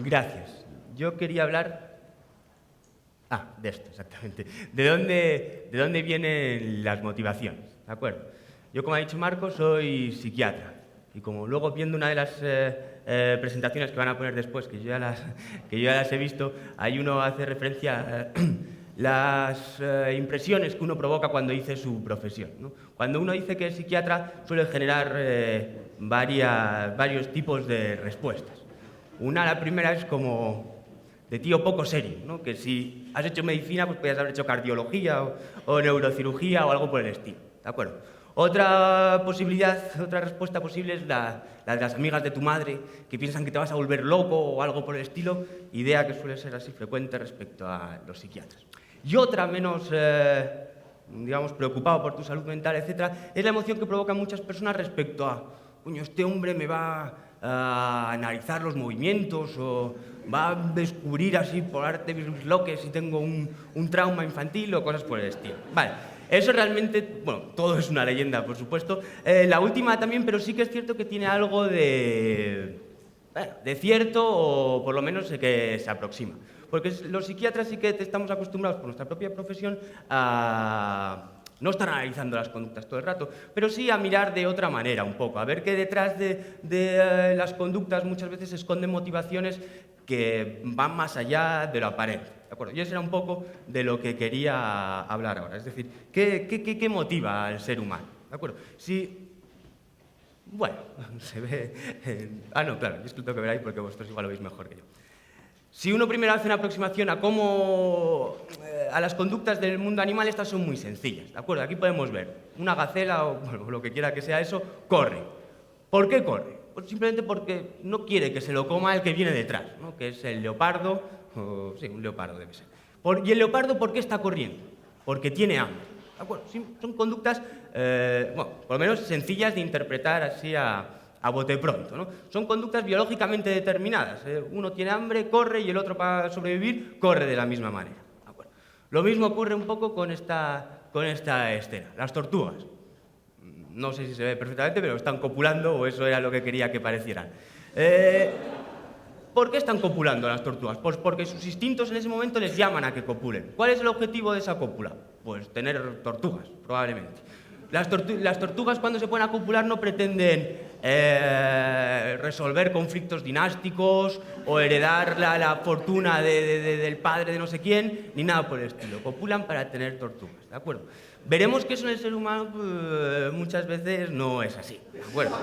Gracias. Yo quería hablar... de esto, exactamente. ¿De dónde vienen las motivaciones? ¿De acuerdo? Yo, como ha dicho Marco, soy psiquiatra. Y como luego viendo una de las presentaciones que van a poner después, que yo ya las he visto, ahí uno hace referencia a las impresiones que uno provoca cuando dice su profesión, ¿no? Cuando uno dice que es psiquiatra, suele generar varios tipos de respuestas. La primera es como de tío poco serio, ¿no? Que si has hecho medicina, pues podrías haber hecho cardiología o neurocirugía o algo por el estilo, ¿de acuerdo? Otra posibilidad, otra respuesta posible es la de las amigas de tu madre, que piensan que te vas a volver loco o algo por el estilo, idea que suele ser así frecuente respecto a los psiquiatras. Y otra menos, digamos, preocupado por tu salud mental, etc., es la emoción que provocan muchas personas respecto a, coño, este hombre me va a analizar los movimientos o va a descubrir así por arte de mis loques si tengo un trauma infantil o cosas por el estilo. Vale, eso realmente, bueno, todo es una leyenda, por supuesto. La última también, pero sí que es cierto que tiene algo de cierto o por lo menos que se aproxima. Porque los psiquiatras sí que estamos acostumbrados por nuestra propia profesión a no estar analizando las conductas todo el rato, pero sí a mirar de otra manera un poco, a ver que detrás de las conductas muchas veces se esconden motivaciones que van más allá de lo aparente. ¿De acuerdo? Y eso era un poco de lo que quería hablar ahora. Es decir, ¿qué motiva al ser humano? ¿De acuerdo? Bueno, se ve... no, claro, yo es que lo tengo que ver ahí porque vosotros igual lo veis mejor que yo. Si uno primero hace una aproximación a a las conductas del mundo animal, estas son muy sencillas, ¿de acuerdo? Aquí podemos ver una gacela o bueno, lo que quiera que sea eso, corre. ¿Por qué corre? Pues simplemente porque no quiere que se lo coma el que viene detrás, ¿no? Que es el leopardo, sí, un leopardo debe ser. ¿Y el leopardo por qué está corriendo? Porque tiene hambre. ¿De acuerdo? Sí, son conductas, bueno, por lo menos sencillas de interpretar así a bote pronto, ¿no? Son conductas biológicamente determinadas. Uno tiene hambre, corre, y el otro, para sobrevivir, corre de la misma manera. ¿De acuerdo? Lo mismo ocurre un poco con esta escena. Las tortugas. No sé si se ve perfectamente, pero están copulando, o eso era lo que quería que parecieran. ¿Por qué están copulando las tortugas? Pues porque sus instintos en ese momento les llaman a que copulen. ¿Cuál es el objetivo de esa cópula? Pues tener tortugas, probablemente. Las tortugas, cuando se ponen a copular, no pretenden resolver conflictos dinásticos o heredar la fortuna del padre de no sé quién, ni nada por el estilo. Copulan para tener tortugas, ¿de acuerdo? Veremos que eso en el ser humano muchas veces no es así, ¿de acuerdo?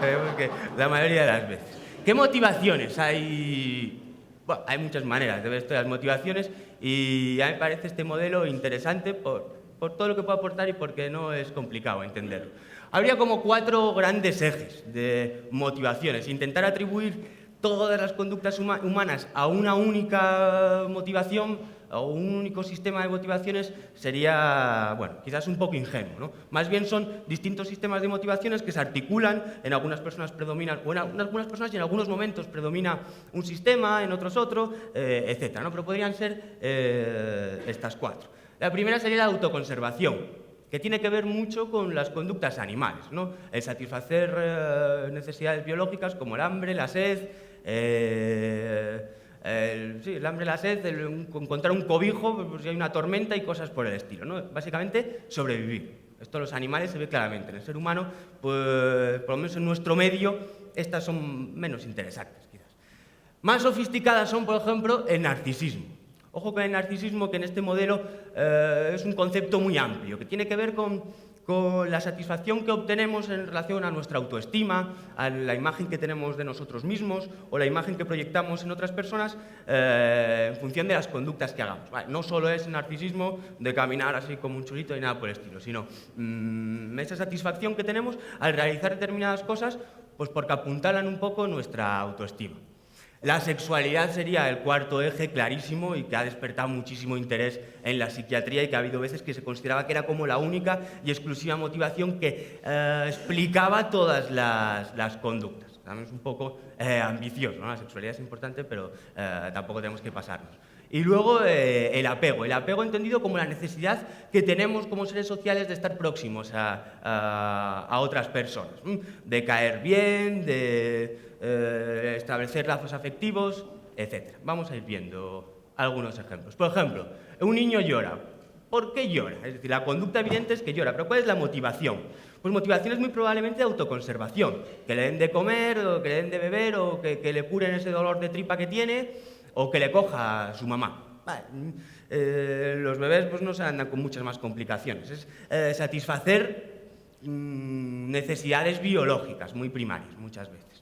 Veremos que la mayoría de las veces. ¿Qué motivaciones hay? Bueno, hay muchas maneras de ver esto de las motivaciones y a mí me parece este modelo interesante por todo lo que puede aportar y porque no es complicado entenderlo. Habría como 4 grandes ejes de motivaciones. Intentar atribuir todas las conductas humanas a una única motivación o un único sistema de motivaciones sería, bueno, quizás un poco ingenuo, ¿no? Más bien son distintos sistemas de motivaciones que se articulan, en algunas personas predominan, o en algunas personas y en algunos momentos predomina un sistema, en otros otro, etc., ¿no? Pero podrían ser estas 4. La primera sería la autoconservación, que tiene que ver mucho con las conductas animales, ¿no? El satisfacer necesidades biológicas como el hambre, la sed, el hambre, la sed, encontrar un cobijo pues, si hay una tormenta y cosas por el estilo, ¿no? Básicamente, sobrevivir. Esto en los animales se ve claramente. En el ser humano, pues, por lo menos en nuestro medio, estas son menos interesantes, quizás. Más sofisticadas son, por ejemplo, el narcisismo. Ojo con el narcisismo, que en este modelo es un concepto muy amplio, que tiene que ver con la satisfacción que obtenemos en relación a nuestra autoestima, a la imagen que tenemos de nosotros mismos o la imagen que proyectamos en otras personas en función de las conductas que hagamos. Vale, no solo es narcisismo de caminar así como un chulito y nada por el estilo, sino esa satisfacción que tenemos al realizar determinadas cosas, pues porque apuntalan un poco nuestra autoestima. La sexualidad sería el 4º eje clarísimo y que ha despertado muchísimo interés en la psiquiatría y que ha habido veces que se consideraba que era como la única y exclusiva motivación que explicaba todas las conductas. También es un poco ambicioso, ¿no? La sexualidad es importante, pero tampoco tenemos que pasarnos. Y luego el apego. El apego entendido como la necesidad que tenemos como seres sociales de estar próximos a otras personas. De caer bien, de establecer lazos afectivos, etc. Vamos a ir viendo algunos ejemplos. Por ejemplo, un niño llora. ¿Por qué llora? Es decir, la conducta evidente es que llora, pero ¿cuál es la motivación? Pues motivación es muy probablemente de autoconservación. Que le den de comer, o que le den de beber, o que le curen ese dolor de tripa que tiene, o que le coja a su mamá. Vale. Los bebés pues, no se andan con muchas más complicaciones. Es satisfacer necesidades biológicas muy primarias, muchas veces.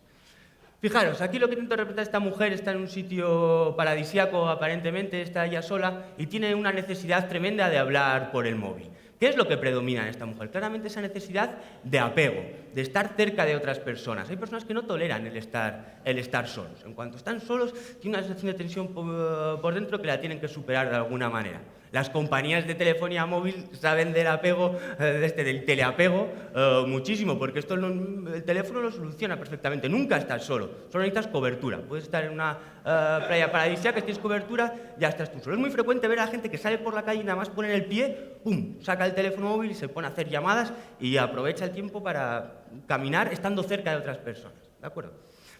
Fijaros, aquí lo que intento representar esta mujer está en un sitio paradisíaco, aparentemente, está ella sola, y tiene una necesidad tremenda de hablar por el móvil. ¿Qué es lo que predomina en esta mujer? Claramente esa necesidad de apego, de estar cerca de otras personas. Hay personas que no toleran el estar solos. En cuanto están solos, tienen una sensación de tensión por dentro que la tienen que superar de alguna manera. Las compañías de telefonía móvil saben del apego, del teleapego, muchísimo, porque esto el teléfono lo soluciona perfectamente. Nunca estás solo, solo necesitas cobertura. Puedes estar en una playa paradisíaca, que tienes cobertura, ya estás tú solo. Es muy frecuente ver a gente que sale por la calle y nada más pone el pie, ¡pum!, saca el teléfono móvil y se pone a hacer llamadas y aprovecha el tiempo para caminar estando cerca de otras personas. ¿De acuerdo?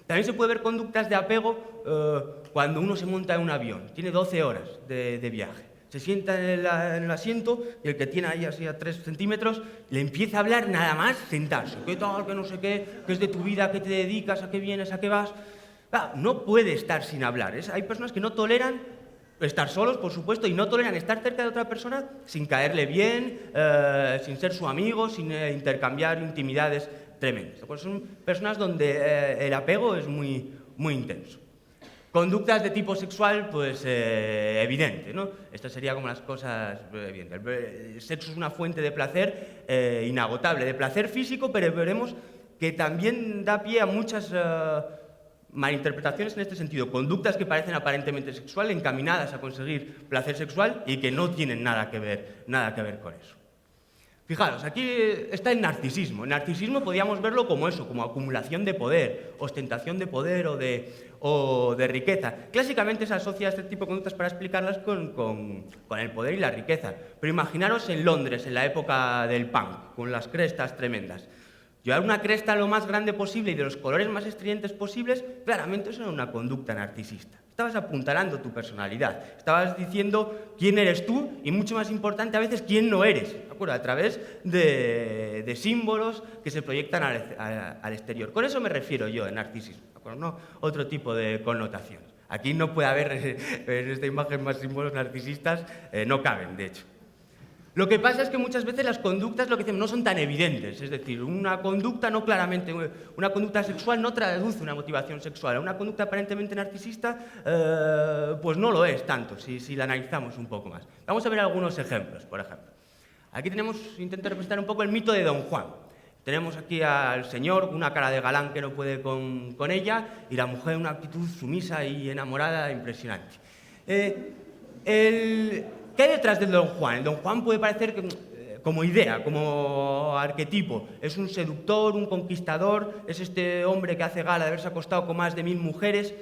También se puede ver conductas de apego cuando uno se monta en un avión. Tiene 12 horas de viaje. Se sienta en el asiento y el que tiene ahí así a 3 centímetros le empieza a hablar nada más sentarse. ¿Qué tal? ¿Qué no sé qué? ¿Qué es de tu vida? ¿Qué te dedicas? ¿A qué vienes? ¿A qué vas? No puede estar sin hablar. Hay personas que no toleran estar solos, por supuesto, y no toleran estar cerca de otra persona sin caerle bien, sin ser su amigo, sin intercambiar intimidades tremendas. Pues son personas donde el apego es muy, muy intenso. Conductas de tipo sexual, pues evidente, ¿no? Esto sería como las cosas evidentes. El sexo es una fuente de placer inagotable, de placer físico, pero veremos que también da pie a muchas malinterpretaciones en este sentido. Conductas que parecen aparentemente sexuales, encaminadas a conseguir placer sexual y que no tienen nada que ver con eso. Fijaros, aquí está el narcisismo. El narcisismo podríamos verlo como eso, como acumulación de poder, ostentación de poder o de riqueza. Clásicamente se asocia este tipo de conductas para explicarlas con el poder y la riqueza. Pero imaginaros en Londres, en la época del punk, con las crestas tremendas. Llevar una cresta lo más grande posible y de los colores más estridentes posibles, claramente eso era una conducta narcisista. Estabas apuntalando tu personalidad, estabas diciendo quién eres tú y, mucho más importante a veces, quién no eres, ¿de acuerdo? A través de símbolos que se proyectan al exterior. Con eso me refiero yo, en narcisismo, ¿de acuerdo? No otro tipo de connotaciones. Aquí no puede haber en esta imagen más símbolos narcisistas, no caben, de hecho. Lo que pasa es que muchas veces las conductas, lo que decimos, no son tan evidentes. Es decir, una conducta no claramente, una conducta sexual no traduce una motivación sexual. Una conducta aparentemente narcisista, pues no lo es tanto, si la analizamos un poco más. Vamos a ver algunos ejemplos, por ejemplo. Aquí intento representar un poco el mito de Don Juan. Tenemos aquí al señor con una cara de galán que no puede con ella y la mujer una actitud sumisa y enamorada impresionante. ¿Qué hay detrás del Don Juan? El Don Juan puede parecer como idea, como arquetipo. Es un seductor, un conquistador, es este hombre que hace gala de haberse acostado con más de 1000 mujeres.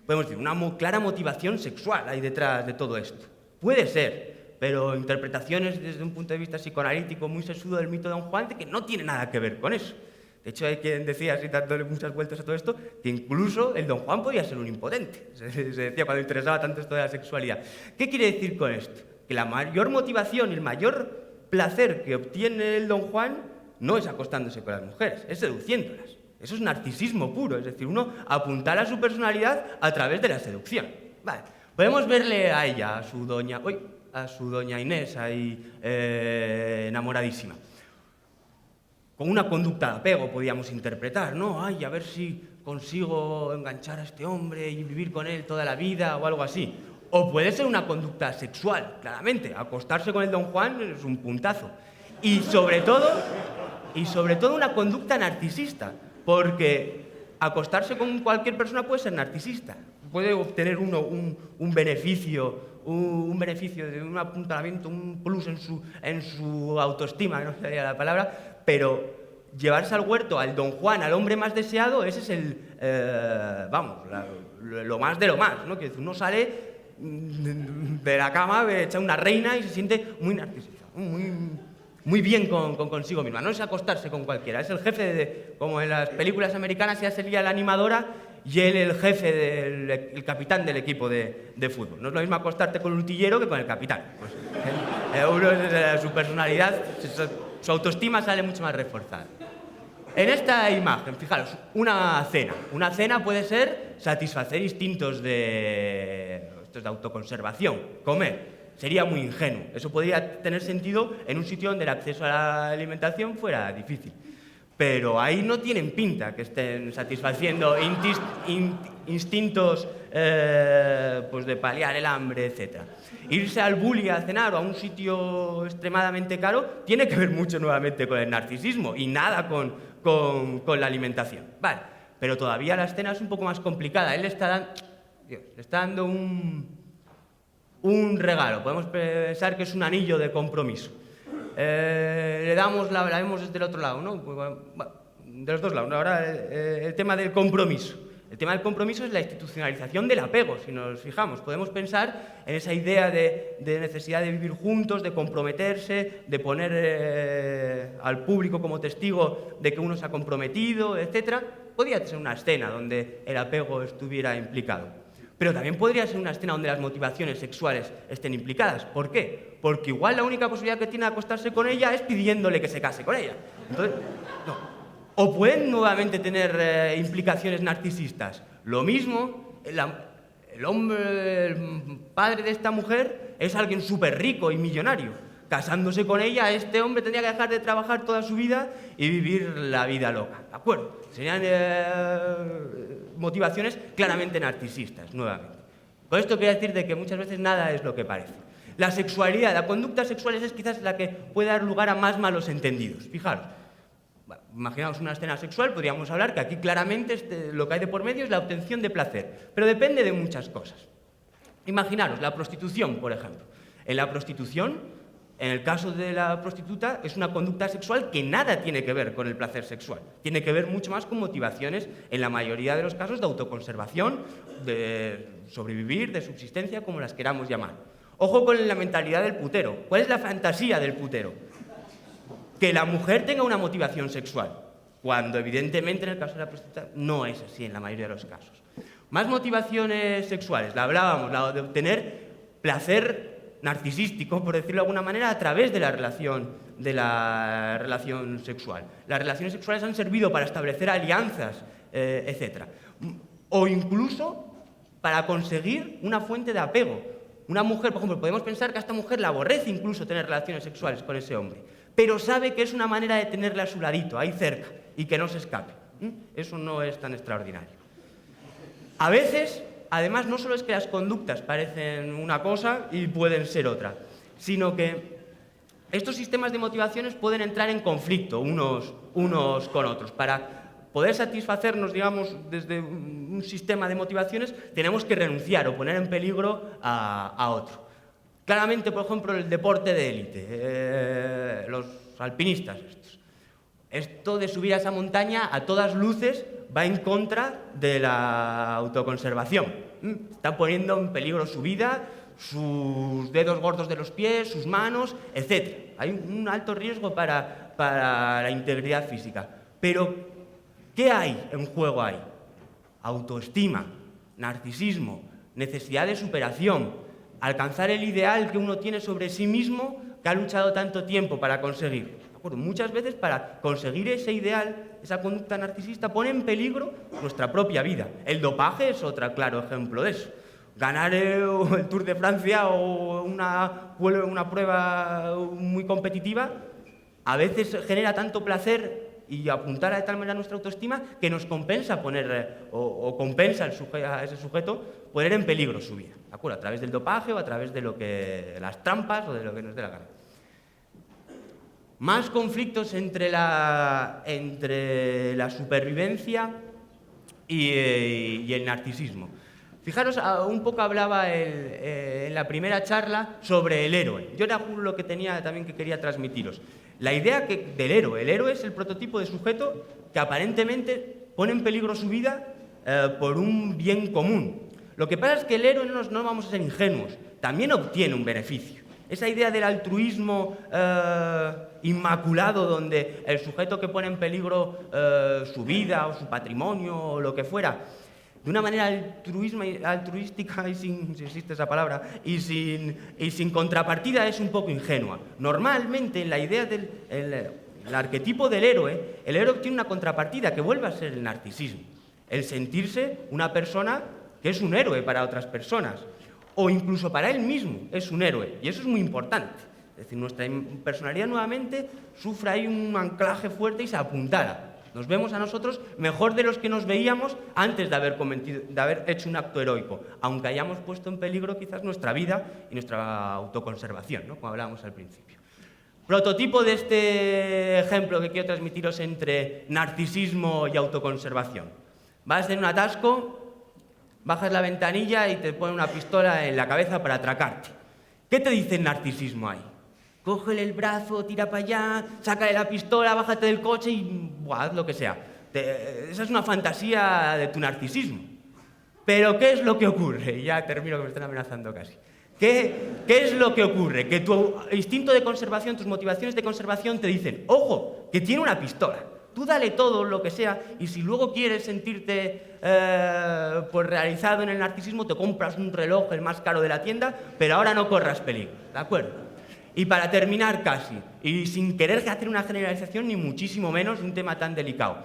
Podemos decir, una clara motivación sexual hay detrás de todo esto. Puede ser, pero interpretaciones desde un punto de vista psicoanalítico muy sesudo del mito de Don Juan que no tiene nada que ver con eso. De hecho, hay quien decía, así dándole muchas vueltas a todo esto, que incluso el Don Juan podía ser un impotente. Se decía cuando interesaba tanto esto de la sexualidad. ¿Qué quiere decir con esto? Que la mayor motivación y el mayor placer que obtiene el Don Juan no es acostándose con las mujeres, es seduciéndolas. Eso es narcisismo puro, es decir, uno apuntala a su personalidad a través de la seducción. Vale. Podemos verle a ella, a su doña Inés, ahí enamoradísima. Con una conducta de apego podíamos interpretar, ¿no? Ay, a ver si consigo enganchar a este hombre y vivir con él toda la vida o algo así. O puede ser una conducta sexual, claramente. Acostarse con el Don Juan es un puntazo. Y sobre todo una conducta narcisista, porque acostarse con cualquier persona puede ser narcisista. Puede obtener uno un beneficio de un apuntalamiento, un plus en su autoestima, no sería la palabra, pero llevarse al huerto al Don Juan, al hombre más deseado, ese es lo más de lo más, ¿no? Que uno sale de la cama, echa una reina y se siente muy narcisista, muy bien consigo misma. No es acostarse con cualquiera, es el jefe, como en las películas americanas, ya sería la animadora y él el jefe, el capitán del equipo de fútbol. No es lo mismo acostarte con un utillero que con el capitán. Pues, su personalidad, su autoestima sale mucho más reforzada. En esta imagen, fijaros, una cena. Una cena puede ser satisfacer instintos de autoconservación, comer. Sería muy ingenuo. Eso podría tener sentido en un sitio donde el acceso a la alimentación fuera difícil. Pero ahí no tienen pinta que estén satisfaciendo instintos pues de paliar el hambre, etc. Irse al bully a cenar o a un sitio extremadamente caro tiene que ver mucho nuevamente con el narcisismo y nada con la alimentación. Vale, pero todavía la escena es un poco más complicada. Él le está dando un regalo. Podemos pensar que es un anillo de compromiso. La vemos desde el otro lado, ¿no? Pues, bueno, de los dos lados. Ahora el tema del compromiso. El tema del compromiso es la institucionalización del apego, si nos fijamos. Podemos pensar en esa idea de necesidad de vivir juntos, de comprometerse, de poner al público como testigo de que uno se ha comprometido, etc. Podría ser una escena donde el apego estuviera implicado. Pero también podría ser una escena donde las motivaciones sexuales estén implicadas. ¿Por qué? Porque igual la única posibilidad que tiene de acostarse con ella es pidiéndole que se case con ella. Entonces, no. O pueden nuevamente tener implicaciones narcisistas. Lo mismo, el hombre, el padre de esta mujer, es alguien súper rico y millonario. Casándose con ella, este hombre tendría que dejar de trabajar toda su vida y vivir la vida loca. ¿De acuerdo? Serían motivaciones claramente narcisistas, nuevamente. Con esto quiero decir de que muchas veces nada es lo que parece. La sexualidad, la conducta sexual es quizás la que puede dar lugar a más malos entendidos. Fijaros, bueno, imaginaos una escena sexual, podríamos hablar que aquí claramente lo que hay de por medio es la obtención de placer, pero depende de muchas cosas. Imaginaros la prostitución, por ejemplo. En la prostitución, en el caso de la prostituta, es una conducta sexual que nada tiene que ver con el placer sexual. Tiene que ver mucho más con motivaciones, en la mayoría de los casos, de autoconservación, de sobrevivir, de subsistencia, como las queramos llamar. Ojo con la mentalidad del putero. ¿Cuál es la fantasía del putero? Que la mujer tenga una motivación sexual, cuando evidentemente en el caso de la prostituta no es así en la mayoría de los casos. Más motivaciones sexuales, la hablábamos, la de obtener placer narcisístico, por decirlo de alguna manera, a través de la relación sexual. Las relaciones sexuales han servido para establecer alianzas, etc. O incluso para conseguir una fuente de apego. Una mujer, por ejemplo, podemos pensar que a esta mujer la aborrece incluso tener relaciones sexuales con ese hombre, pero sabe que es una manera de tenerle a su ladito, ahí cerca, y que no se escape. Eso no es tan extraordinario. A veces, además, no solo es que las conductas parecen una cosa y pueden ser otra, sino que estos sistemas de motivaciones pueden entrar en conflicto unos con otros. Para poder satisfacernos, digamos, desde un sistema de motivaciones, tenemos que renunciar o poner en peligro a otro. Claramente, por ejemplo, el deporte de élite, los alpinistas estos. Esto de subir a esa montaña, a todas luces, va en contra de la autoconservación. Está poniendo en peligro su vida, sus dedos gordos de los pies, sus manos, etc. Hay un alto riesgo para la integridad física. Pero, ¿qué hay en juego ahí? Autoestima, narcisismo, necesidad de superación, alcanzar el ideal que uno tiene sobre sí mismo que ha luchado tanto tiempo para conseguir. Muchas veces para conseguir ese ideal, esa conducta narcisista, pone en peligro nuestra propia vida. El dopaje es otro claro ejemplo de eso. Ganar el Tour de Francia o una prueba muy competitiva a veces genera tanto placer y apuntar de tal manera nuestra autoestima que nos compensa compensa a ese sujeto poner en peligro su vida, ¿de acuerdo? A través del dopaje o a través de las trampas o de lo que nos dé la gana. Más conflictos entre la supervivencia y el narcisismo. Fijaros, un poco hablaba en la primera charla sobre el héroe. Yo era lo que tenía también que quería transmitiros. La idea del héroe. El héroe es el prototipo de sujeto que aparentemente pone en peligro su vida por un bien común. Lo que pasa es que el héroe no vamos a ser ingenuos, también obtiene un beneficio. Esa idea del altruismo inmaculado, donde el sujeto que pone en peligro su vida o su patrimonio o lo que fuera, de una manera altruística, y sin, si existe esa palabra, y sin contrapartida, es un poco ingenua. Normalmente, en la idea del el arquetipo del héroe, el héroe obtiene una contrapartida que vuelve a ser el narcisismo. El sentirse una persona que es un héroe para otras personas, o incluso para él mismo es un héroe, y eso es muy importante. Es decir, nuestra personalidad nuevamente sufre ahí un anclaje fuerte y se apuntala. Nos vemos a nosotros mejor de los que nos veíamos antes de haber hecho un acto heroico, aunque hayamos puesto en peligro quizás nuestra vida y nuestra autoconservación, ¿no? Como hablábamos al principio. Prototipo de este ejemplo que quiero transmitiros entre narcisismo y autoconservación. Vas en un atasco, bajas la ventanilla y te ponen una pistola en la cabeza para atracarte. ¿Qué te dice el narcisismo ahí? Cógele el brazo, tira para allá, sácale la pistola, bájate del coche y haz lo que sea. Esa es una fantasía de tu narcisismo. Pero ¿qué es lo que ocurre? Ya termino, que me están amenazando casi. ¿Qué es lo que ocurre? Que tu instinto de conservación, tus motivaciones de conservación te dicen, ojo, que tiene una pistola. Tú dale todo lo que sea y si luego quieres sentirte pues realizado en el narcisismo, te compras un reloj, el más caro de la tienda, pero ahora no corras peligro, ¿de acuerdo? Y para terminar casi, y sin querer hacer una generalización ni muchísimo menos de un tema tan delicado,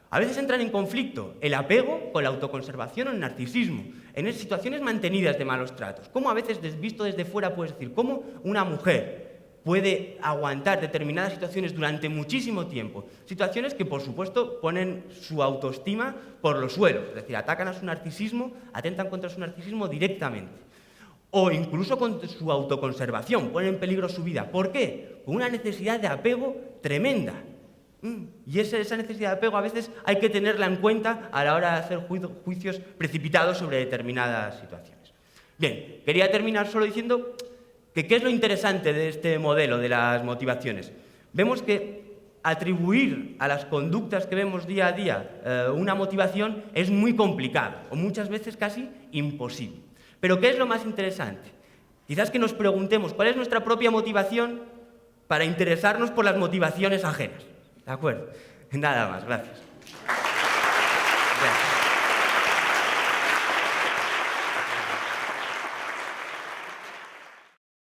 a veces entran en conflicto el apego con la autoconservación o el narcisismo, en situaciones mantenidas de malos tratos. ¿Cómo a veces, visto desde fuera, puedes decir, cómo una mujer puede aguantar determinadas situaciones durante muchísimo tiempo? Situaciones que, por supuesto, ponen su autoestima por los suelos, es decir, atacan a su narcisismo, atentan contra su narcisismo directamente. O incluso contra su autoconservación, ponen en peligro su vida. ¿Por qué? Con una necesidad de apego tremenda. Y esa necesidad de apego a veces hay que tenerla en cuenta a la hora de hacer juicios precipitados sobre determinadas situaciones. Bien, quería terminar solo diciendo que qué es lo interesante de este modelo de las motivaciones. Vemos que atribuir a las conductas que vemos día a día una motivación es muy complicado, o muchas veces casi imposible. Pero ¿qué es lo más interesante? Quizás que nos preguntemos cuál es nuestra propia motivación para interesarnos por las motivaciones ajenas. ¿De acuerdo? Nada más, gracias. Gracias.